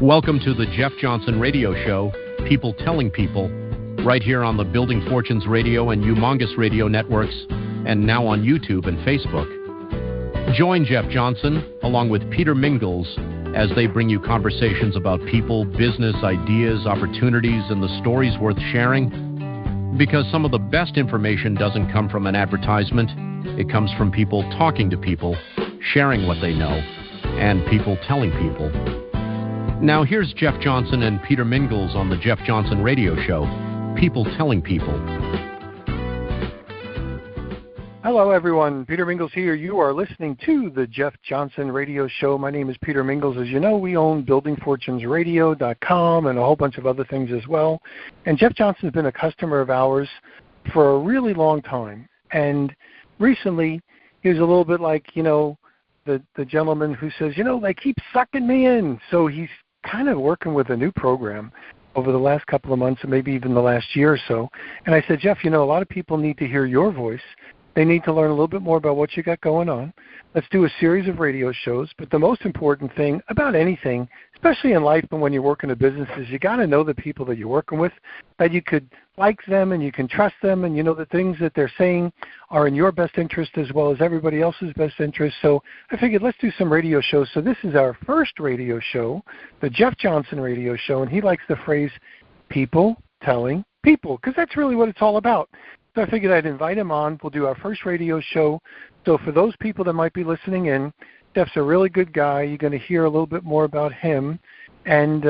Welcome to the Jeff Johnson Radio Show, People Telling People, right here on the Building Fortunes Radio and Humongous Radio networks, and now on YouTube and Facebook. Join Jeff Johnson, along with Peter Mingils, as they bring you conversations about people, business, ideas, opportunities, and the stories worth sharing. Because some of the best information doesn't come from an advertisement. It comes from people talking to people, sharing what they know, and people telling people. Now here's Jeff Johnson and Peter Mingils on the Jeff Johnson Radio Show, People Telling People. Hello everyone, Peter Mingils here. You are listening to the Jeff Johnson Radio Show. My name is Peter Mingils. As you know, we own buildingfortunesradio.com and a whole bunch of other things as well. And Jeff Johnson's been a customer of ours for a really long time. And recently, he was a little bit like, the gentleman who says, they keep sucking me in. So he's kind of working with a new program over the last couple of months and maybe even the last year or so. And I said, Jeff, a lot of people need to hear your voice. They need to learn a little bit more about what you got going on. Let's do a series of radio shows. But the most important thing about anything, especially in life and when you work in a business, is you got to know the people that you're working with, that you could like them and you can trust them, and the things that they're saying are in your best interest as well as everybody else's best interest. So I figured let's do some radio shows. So this is our first radio show, the Jeff Johnson Radio Show, and he likes the phrase people telling people, because that's really what it's all about. So I figured I'd invite him on. We'll do our first radio show. So for those people that might be listening in, Jeff's a really good guy. You're going to hear a little bit more about him. And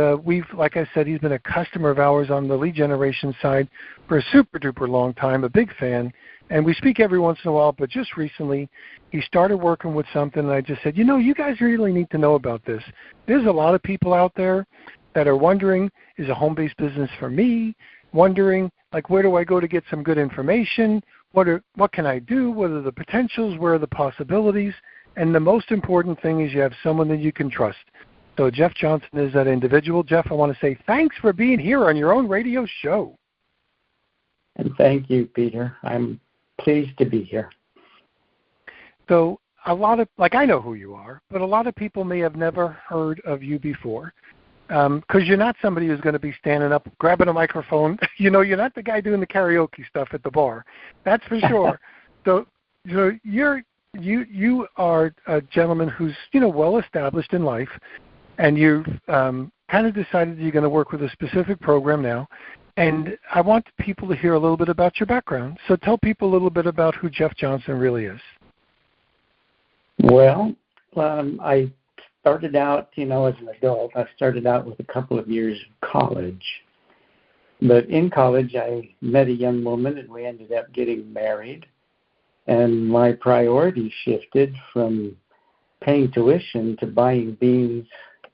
like I said, he's been a customer of ours on the lead generation side for a super-duper long time, a big fan. And we speak every once in a while, but just recently he started working with something, and I just said, you guys really need to know about this. There's a lot of people out there that are wondering, is a home-based business for me? Wondering, where do I go to get some good information? What can I do? What are the potentials? Where are the possibilities? And the most important thing is you have someone that you can trust. So Jeff Johnson is that individual. Jeff, I want to say thanks for being here on your own radio show. And thank you, Peter. I'm pleased to be here. So a lot of, I know who you are, but a lot of people may have never heard of you before. Because you're not somebody who's going to be standing up, grabbing a microphone. You're not the guy doing the karaoke stuff at the bar. That's for sure. So you are a gentleman who's well established in life, and you've kind of decided you're going to work with a specific program now. And I want people to hear a little bit about your background. So tell people a little bit about who Jeff Johnson really is. Well, I started out, as an adult. I started out with a couple of years of college. But in college, I met a young woman, and we ended up getting married. And my priorities shifted from paying tuition to buying beans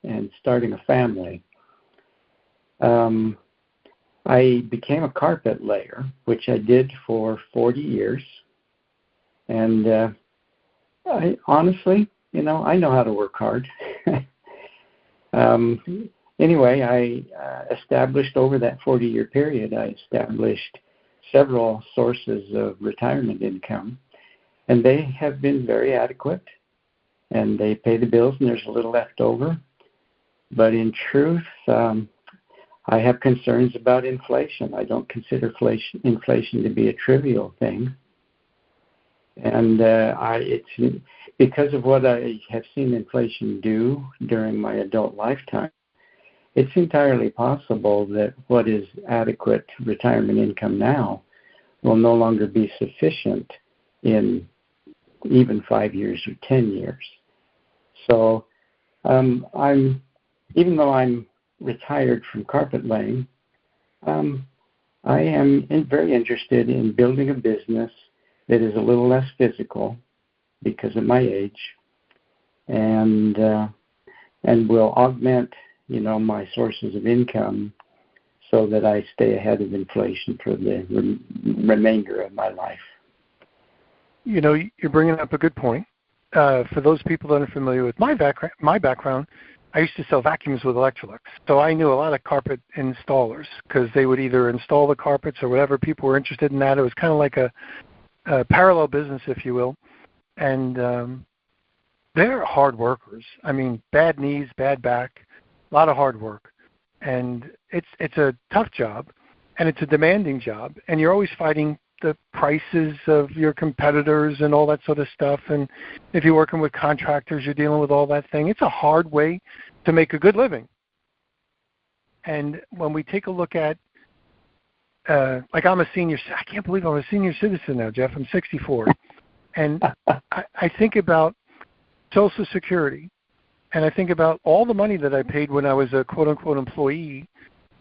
and starting a family. I became a carpet layer, which I did for 40 years. And I honestly, I know how to work hard. Anyway, I established over that 40-year period, I established several sources of retirement income, and they have been very adequate, and they pay the bills, and there's a little left over. But in truth, I have concerns about inflation. I don't consider inflation to be a trivial thing. And it's because of what I have seen inflation do during my adult lifetime, it's entirely possible that what is adequate retirement income now will no longer be sufficient in even 5 years or 10 years. So even though I'm retired from carpet laying, I am very interested in building a business that is a little less physical because of my age, and will augment, my sources of income so that I stay ahead of inflation for the remainder of my life. You're bringing up a good point. For those people that are familiar with my background, I used to sell vacuums with Electrolux, so I knew a lot of carpet installers because they would either install the carpets or whatever. People were interested in that. It was kind of like a parallel business, if you will, and they're hard workers. I mean, bad knees, bad back, a lot of hard work, and it's a tough job, and it's a demanding job, and you're always fighting the prices of your competitors and all that sort of stuff. And if you're working with contractors, you're dealing with all that thing. It's a hard way to make a good living. And when we take a look at, like I can't believe I'm a senior citizen now, Jeff. I'm 64. And I think about Social Security, and I think about all the money that I paid when I was a quote-unquote employee.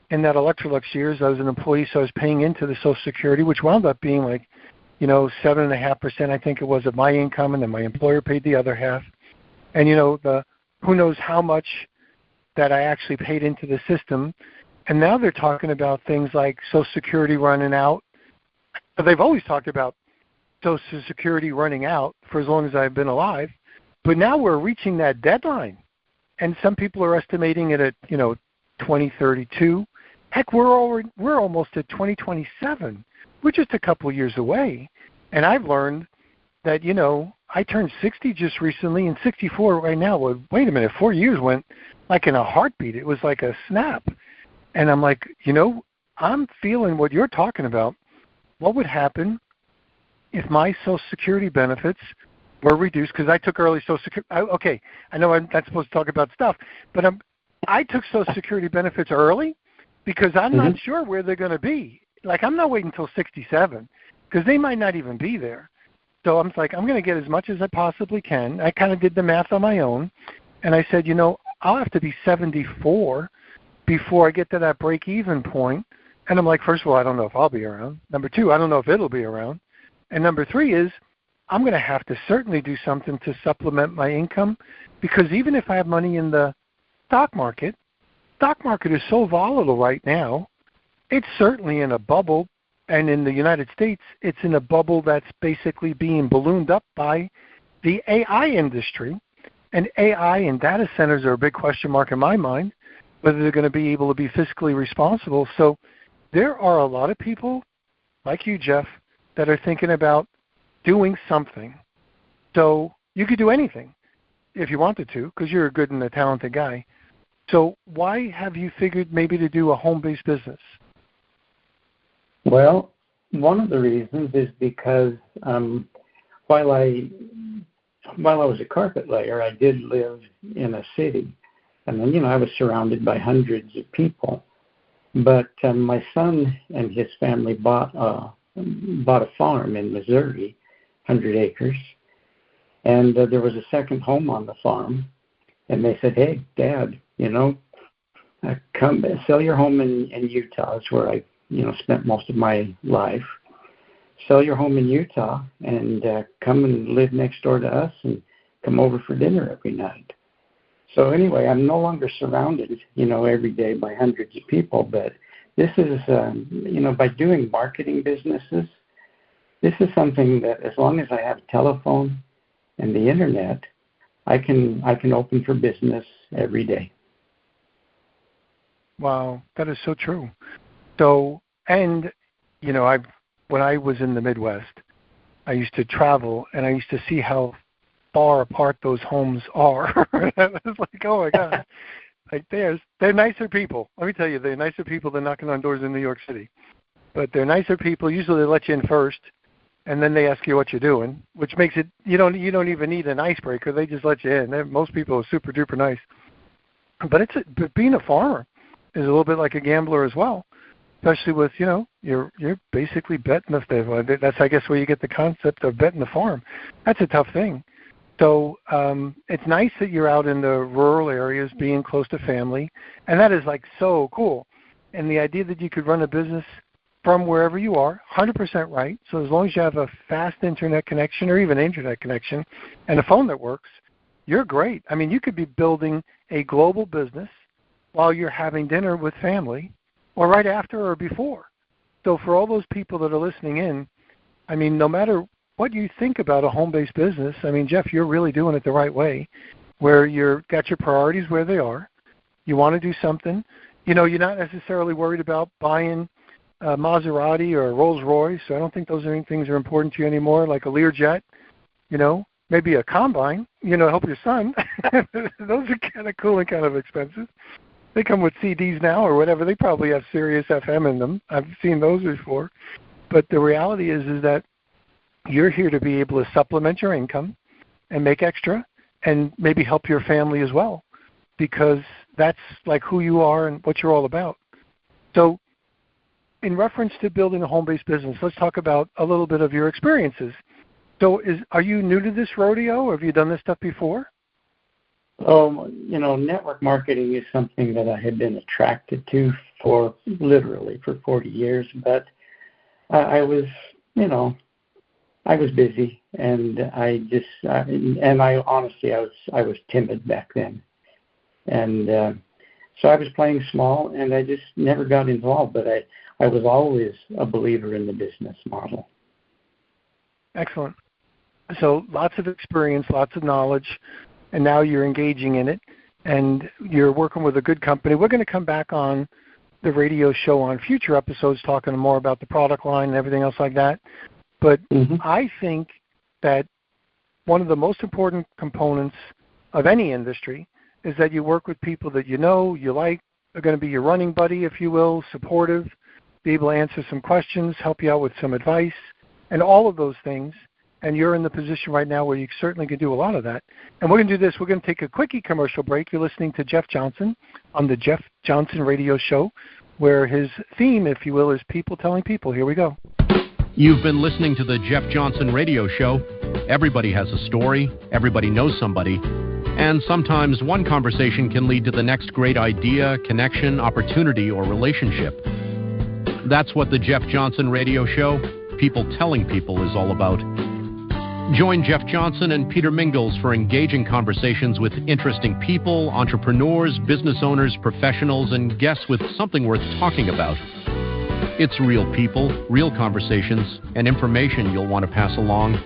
In that Electrolux years, I was an employee, so I was paying into the Social Security, which wound up being 7.5%, I think it was, of my income, and then my employer paid the other half. And, who knows how much that I actually paid into the system. And now they're talking about things like Social Security running out. But they've always talked about Social Security running out for as long as I've been alive. But now we're reaching that deadline. And some people are estimating it at, 2032. Heck, we're almost at 2027. We're just a couple of years away. And I've learned that, I turned 60 just recently, and 64 right now. Well, wait a minute, 4 years went like in a heartbeat. It was like a snap. And I'm like, I'm feeling what you're talking about. What would happen if my Social Security benefits were reduced? Because I took early Social Security. Okay, I know I'm not supposed to talk about stuff, but I took Social Security benefits early because I'm not sure where they're going to be. Like, I'm not waiting until 67 because they might not even be there. So I'm like, I'm going to get as much as I possibly can. I kind of did the math on my own, and I said, I'll have to be 74 before I get to that break-even point. And I'm like, first of all, I don't know if I'll be around. Number two, I don't know if it'll be around. And number three is I'm going to have to certainly do something to supplement my income, because even if I have money in the stock market is so volatile right now. It's certainly in a bubble, and in the United States, it's in a bubble that's basically being ballooned up by the AI industry. And AI and data centers are a big question mark in my mind, whether they're going to be able to be fiscally responsible. So there are a lot of people like you, Jeff, that are thinking about doing something. So you could do anything if you wanted to, because you're a good and a talented guy. So why have you figured maybe to do a home-based business? Well, one of the reasons is because while I was a carpet layer, I did live in a city. And then, I was surrounded by hundreds of people. But my son and his family bought a farm in Missouri, 100 acres. And there was a second home on the farm. And they said, hey, Dad, come sell your home in Utah. It's where I, spent most of my life. Sell your home in Utah and come and live next door to us and come over for dinner every night. So anyway, I'm no longer surrounded, every day by hundreds of people. But this is, by doing marketing businesses, this is something that as long as I have a telephone and the internet, I can open for business every day. Wow, that is so true. So, and, when I was in the Midwest, I used to travel, and I used to see how far apart those homes are. I was like, oh, my God. Like, they're nicer people. Let me tell you, they're nicer people than knocking on doors in New York City. But they're nicer people. Usually they let you in first, and then they ask you what you're doing, which makes it, you don't even need an icebreaker. They just let you in. Most people are super duper nice. But but being a farmer is a little bit like a gambler as well, especially with, you're basically betting that's, I guess, where you get the concept of betting the farm. That's a tough thing. So it's nice that you're out in the rural areas being close to family, and that is like so cool. And the idea that you could run a business from wherever you are, 100% right. So as long as you have a fast internet connection or even internet connection and a phone that works, you're great. I mean, you could be building a global business while you're having dinner with family or right after or before. So for all those people that are listening in, I mean, no matter what you think about a home-based business, I mean, Jeff, you're really doing it the right way, where you've got your priorities where they are. You want to do something. You're not necessarily worried about buying a Maserati or a Rolls-Royce. So I don't think those things are important to you anymore, like a Learjet, maybe a Combine, help your son. Those are kind of cool and kind of expensive. They come with CDs now or whatever. They probably have Sirius FM in them. I've seen those before. But the reality is that you're here to be able to supplement your income and make extra and maybe help your family as well, because that's like who you are and what you're all about. So in reference to building a home-based business, let's talk about a little bit of your experiences. So are you new to this rodeo, or have you done this stuff before? Oh, network marketing is something that I had been attracted to for 40 years, but I was busy, and I was timid back then, and so I was playing small, and I just never got involved. But I was always a believer in the business model. Excellent. So lots of experience, lots of knowledge, and now you're engaging in it, and you're working with a good company. We're going to come back on the radio show on future episodes talking more about the product line and everything else like that. But I think that one of the most important components of any industry is that you work with people that you know, you like, are going to be your running buddy, if you will, supportive, be able to answer some questions, help you out with some advice, and all of those things. And you're in the position right now where you certainly can do a lot of that. And we're going to do this. We're going to take a quickie commercial break. You're listening to Jeff Johnson on the Jeff Johnson Radio Show, where his theme, if you will, is people telling people. Here we go. You've been listening to the Jeff Johnson Radio Show. Everybody has a story. Everybody knows somebody. And sometimes one conversation can lead to the next great idea, connection, opportunity, or relationship. That's what the Jeff Johnson Radio Show, People Telling People, is all about. Join Jeff Johnson and Peter Mingils for engaging conversations with interesting people, entrepreneurs, business owners, professionals, and guests with something worth talking about. It's real people, real conversations, and information you'll want to pass along.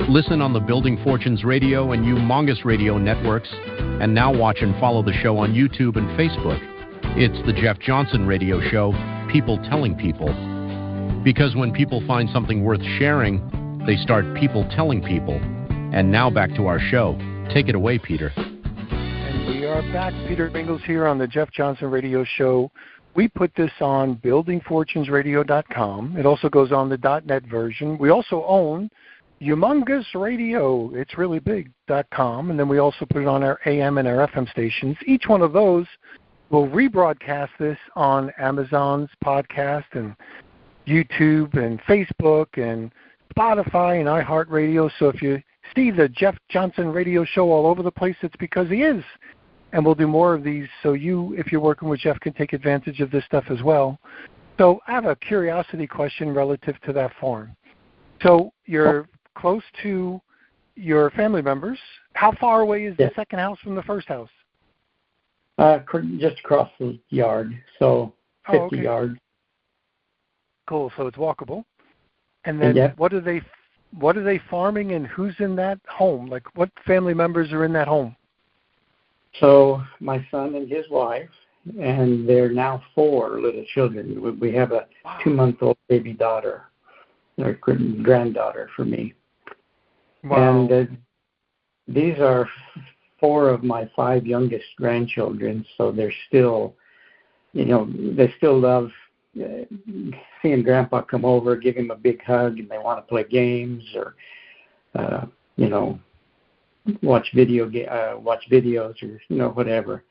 Listen on the Building Fortunes Radio and Humongous Radio networks, and now watch and follow the show on YouTube and Facebook. It's the Jeff Johnson Radio Show, People Telling People. Because when people find something worth sharing, they start people telling people. And now back to our show. Take it away, Peter. And we are back. Peter Mingils here on the Jeff Johnson Radio Show. We put this on buildingfortunesradio.com. It also goes on the .net version. We also own Humongous Radio, it's really big.com, and then we also put it on our AM and our FM stations. Each one of those will rebroadcast this on Amazon's podcast and YouTube and Facebook and Spotify and iHeartRadio. So if you see the Jeff Johnson Radio Show all over the place, it's because he is. And we'll do more of these so you, if you're working with Jeff, can take advantage of this stuff as well. So I have a curiosity question relative to that form. So you're close to your family members. How far away is the second house from the first house? Just across the yard, so 50 yards. Cool, so it's walkable. And then what are they farming, and who's in that home? Like, what family members are in that home? So my son and his wife, and they're now 4 little children. We have a 2-month-old baby daughter, or granddaughter for me. Wow. And these are 4 of my 5 youngest grandchildren, so they're still, they still love seeing Grandpa come over, give him a big hug, and they want to play games or, watch videos or whatever.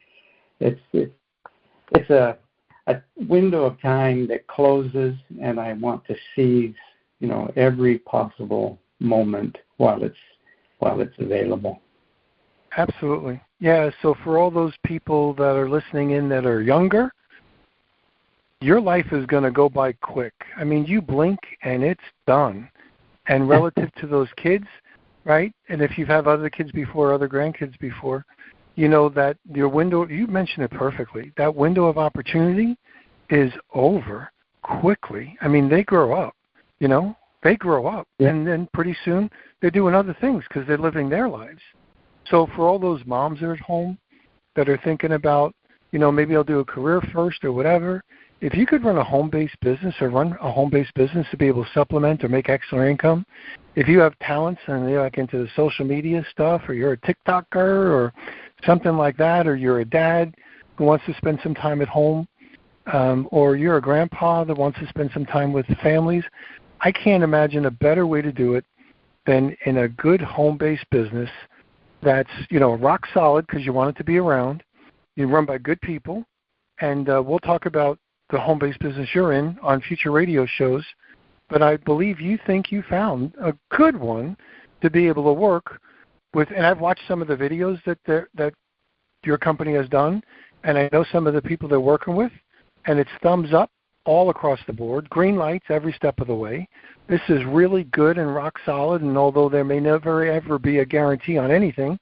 It's a window of time that closes, and I want to seize every possible moment while it's available. Absolutely. Yeah, so for all those people that are listening in that are younger, your life is going to go by quick. I mean, you blink and it's done. And relative to those kids, right, and if you've had other kids before, other grandkids before, you know that your window, you mentioned it perfectly, that window of opportunity is over quickly. I mean, they grow up, they grow up, and then pretty soon they're doing other things because they're living their lives. So for all those moms that are at home that are thinking about, maybe I'll do a career first or whatever, if you could run a home-based business to be able to supplement or make extra income, if you have talents and you're like into the social media stuff, or you're a TikToker or something like that, or you're a dad who wants to spend some time at home, or you're a grandpa that wants to spend some time with families, I can't imagine a better way to do it than in a good home-based business that's, rock solid because you want it to be around. You run by good people, and we'll talk about the home-based business you're in on future radio shows. But I believe you think you found a good one to be able to work with. And I've watched some of the videos that your company has done, and I know some of the people they're working with, and it's thumbs up all across the board, green lights every step of the way. This is really good and rock solid, and although there may never ever be a guarantee on anything,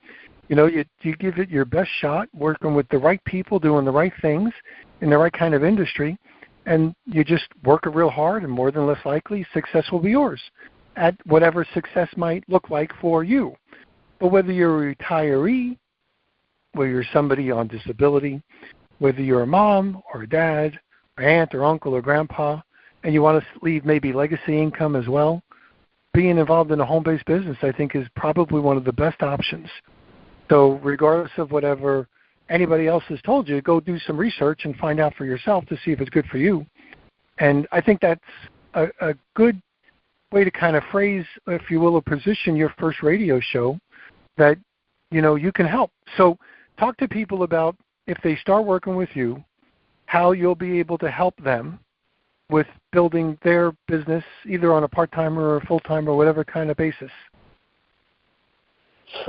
you give it your best shot, working with the right people, doing the right things in the right kind of industry, and you just work it real hard, and more than less likely, success will be yours at whatever success might look like for you. But whether you're a retiree, whether you're somebody on disability, whether you're a mom or a dad, or aunt or uncle or grandpa, and you want to leave maybe legacy income as well, being involved in a home-based business, I think, is probably one of the best options. So regardless of whatever anybody else has told you, go do some research and find out for yourself to see if it's good for you. And I think that's a good way to kind of phrase, if you will, or position your first radio show that, you can help. So talk to people about, if they start working with you, how you'll be able to help them with building their business, either on a part-time or a full-time or whatever kind of basis.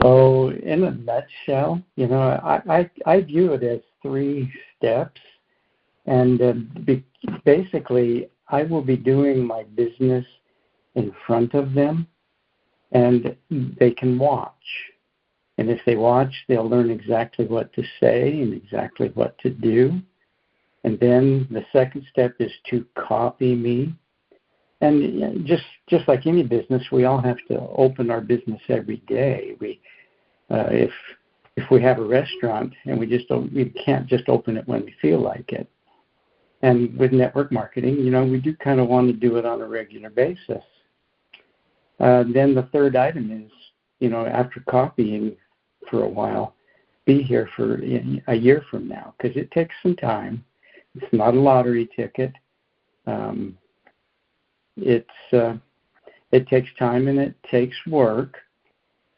So in a nutshell, I view it as 3 steps. And basically, I will be doing my business in front of them, and they can watch. And if they watch, they'll learn exactly what to say and exactly what to do. And then the second step is to copy me. And just like any business, we all have to open our business every day. If we have a restaurant and we can't just open it when we feel like it. And with network marketing, we do kind of want to do it on a regular basis. Then the third item is, after copying for a while, be here for a year from now, because it takes some time. It's not a lottery ticket. It takes time and it takes work,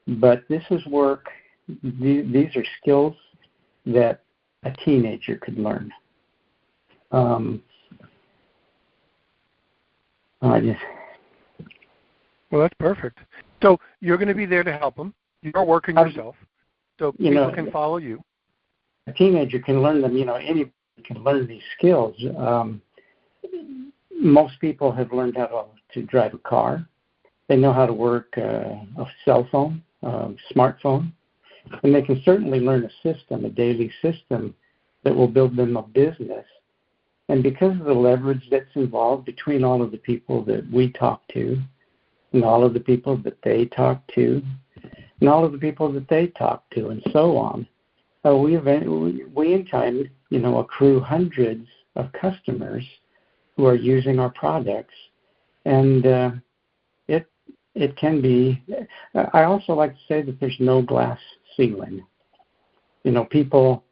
but this is work. These are skills that a teenager could learn. Well, that's perfect. So you're going to be there to help them. You're working yourself, so people can follow you. A teenager can learn them. Anybody can learn these skills. Most people have learned how to drive a car. They know how to work a cell phone, smartphone, and they can certainly learn a daily system that will build them a business. And because of the leverage that's involved between all of the people that we talk to, and all of the people that they talk to, and all of the people that they talk to, and so on, we in time, accrue hundreds of customers who are using our products, and it can be. I also like to say that there's no glass ceiling. People,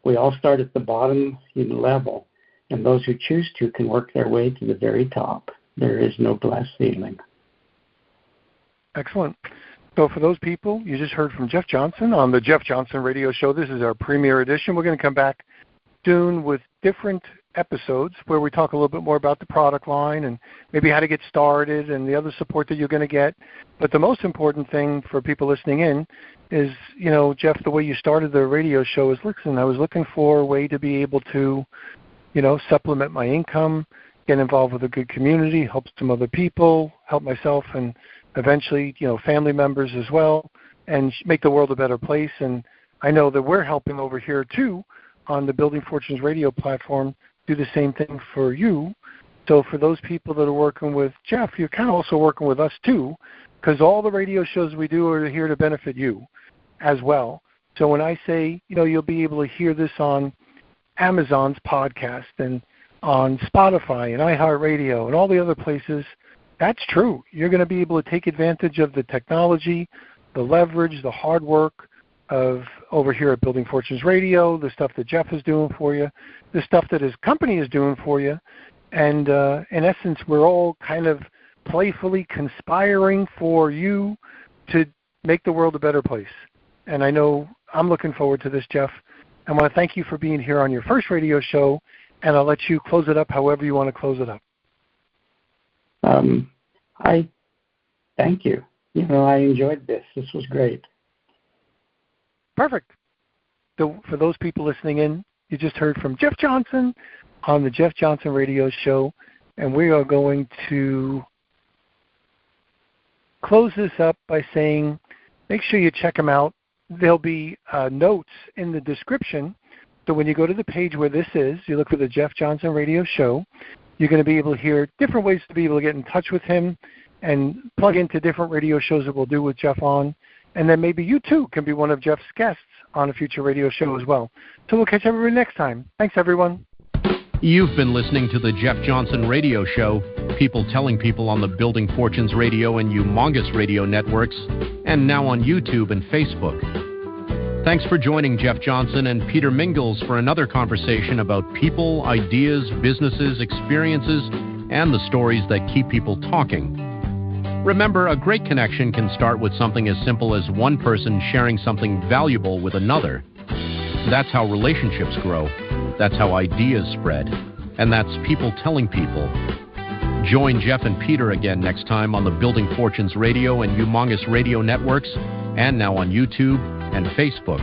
we all start at the bottom level, and those who choose to can work their way to the very top. There is no glass ceiling. Excellent. So for those people, you just heard from Jeff Johnson on the Jeff Johnson Radio Show. This is our premiere edition. We're going to come back soon with different episodes where we talk a little bit more about the product line and maybe how to get started and the other support that you're going to get. But the most important thing for people listening in is, Jeff, the way you started the radio show is, listen, I was looking for a way to be able to, supplement my income, get involved with a good community, help some other people, help myself, and eventually, family members as well, and make the world a better place. And I know that we're helping over here, too, on the Building Fortunes radio platform, do the same thing for you. So for those people that are working with Jeff, you're kind of also working with us, too, because all the radio shows we do are here to benefit you as well. So when I say, you'll be able to hear this on Amazon's podcast and on Spotify and iHeartRadio and all the other places, that's true. You're going to be able to take advantage of the technology, the leverage, the hard work, of over here at Building Fortunes Radio, the stuff that Jeff is doing for you, the stuff that his company is doing for you. And in essence, we're all kind of playfully conspiring for you to make the world a better place. And I know I'm looking forward to this, Jeff. I want to thank you for being here on your first radio show, and I'll let you close it up however you want to close it up. I thank you. I enjoyed this. This was great. Perfect. So for those people listening in, you just heard from Jeff Johnson on the Jeff Johnson Radio Show, and we are going to close this up by saying make sure you check them out. There'll be notes in the description. So when you go to the page where this is, you look for the Jeff Johnson Radio Show, you're going to be able to hear different ways to be able to get in touch with him and plug into different radio shows that we'll do with Jeff on. And then maybe you too can be one of Jeff's guests on a future radio show as well. So we'll catch everybody next time. Thanks, everyone. You've been listening to the Jeff Johnson Radio Show, people telling people on the Building Fortunes Radio and Humongous Radio networks, and now on YouTube and Facebook. Thanks for joining Jeff Johnson and Peter Mingils for another conversation about people, ideas, businesses, experiences, and the stories that keep people talking. Remember, a great connection can start with something as simple as one person sharing something valuable with another. That's how relationships grow. That's how ideas spread. And that's people telling people. Join Jeff and Peter again next time on the Building Fortunes Radio and Humongous Radio networks, and now on YouTube and Facebook.